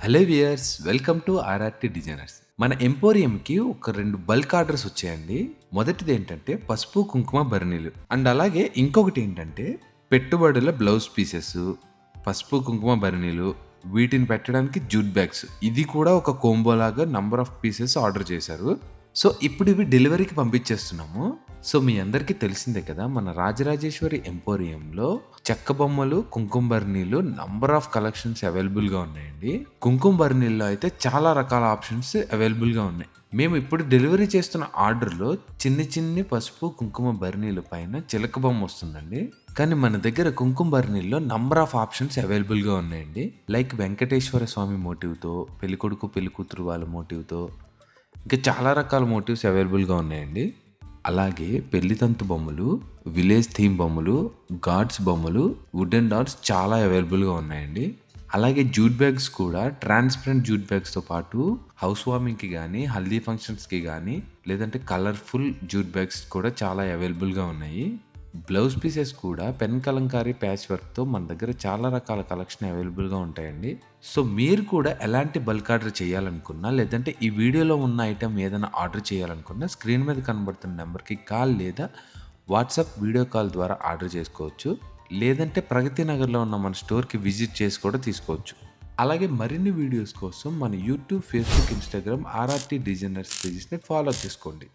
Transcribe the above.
Hello viewers, welcome to RRT designers. మన ఎంపోరియంకి ఒక 2 bulk orders వచ్చాయండి. మొదటిది ఏంటంటే పసుపు కుంకుమ బర్నీలు అండ్ అలాగే ఇంకొకటి ఏంటంటే పెట్టుబడుల బ్లౌజ్ పీసెస్, పసుపు కుంకుమ బర్నీలు, వీటిని పెట్టడానికి జూట్ బ్యాగ్స్. ఇది కూడా ఒక కోంబో లాగా నంబర్ ఆఫ్ పీసెస్ ఆర్డర్ చేశారు. సో ఇప్పుడు ఇవి డెలివరీకి పంపించేస్తున్నాము. సో మీ అందరికీ తెలిసిందే కదా, మన రాజరాజేశ్వరి ఎంపోరియంలో చెక్క బొమ్మలు, కుంకుమ బర్నీలు నంబర్ ఆఫ్ కలెక్షన్స్ అవైలబుల్గా ఉన్నాయండి. కుంకుమ బర్నీల్లో అయితే చాలా రకాల ఆప్షన్స్ అవైలబుల్గా ఉన్నాయి. మేము ఇప్పుడు డెలివరీ చేస్తున్న ఆర్డర్లో చిన్ని పసుపు కుంకుమ బర్నీల పైన చిలక బొమ్మ వస్తుందండి. కానీ మన దగ్గర కుంకుమ బర్నీల్లో నంబర్ ఆఫ్ ఆప్షన్స్ అవైలబుల్గా ఉన్నాయండి. లైక్ వెంకటేశ్వర స్వామి మోటివ్తో, పెళ్ళికొడుకు పెళ్ళికూతురు వాళ్ళ మోటివ్తో, ఇంకా చాలా రకాల మోటివ్స్ అవైలబుల్గా ఉన్నాయండి. అలాగే పెళ్లితంతు బొమ్మలు, విలేజ్ థీమ్ బొమ్మలు, గాడ్స్ బొమ్మలు, వుడెన్ డాట్స్ చాలా అవైలబుల్గా ఉన్నాయండి. అలాగే జూట్ బ్యాగ్స్ కూడా ట్రాన్స్పరెంట్ జూట్ బ్యాగ్స్తో పాటు హౌస్ వార్మింగ్కి కానీ, హల్దీ ఫంక్షన్స్కి కానీ, లేదంటే కలర్ఫుల్ జూట్ బ్యాగ్స్ కూడా చాలా అవైలబుల్గా ఉన్నాయి. బ్లౌజ్ పీసెస్ కూడా పెన్ కలంకారీ ప్యాచ్ వర్క్తో మన దగ్గర చాలా రకాల కలెక్షన్ అవైలబుల్గా ఉంటాయండి. సో మీరు కూడా ఎలాంటి బల్క్ ఆర్డర్ చేయాలనుకున్నా, లేదంటే ఈ వీడియోలో ఉన్న ఐటెం ఏదైనా ఆర్డర్ చేయాలనుకున్నా స్క్రీన్ మీద కనబడుతున్న నెంబర్కి కాల్ లేదా వాట్సాప్ వీడియో కాల్ ద్వారా ఆర్డర్ చేసుకోవచ్చు. లేదంటే ప్రగతి నగర్లో ఉన్న మన స్టోర్కి విజిట్ చేసి కూడా తీసుకోవచ్చు. అలాగే మరిన్ని వీడియోస్ కోసం మన YouTube, Facebook, Instagram RRT designers పేజెస్ని ఫాలో చేసుకోండి.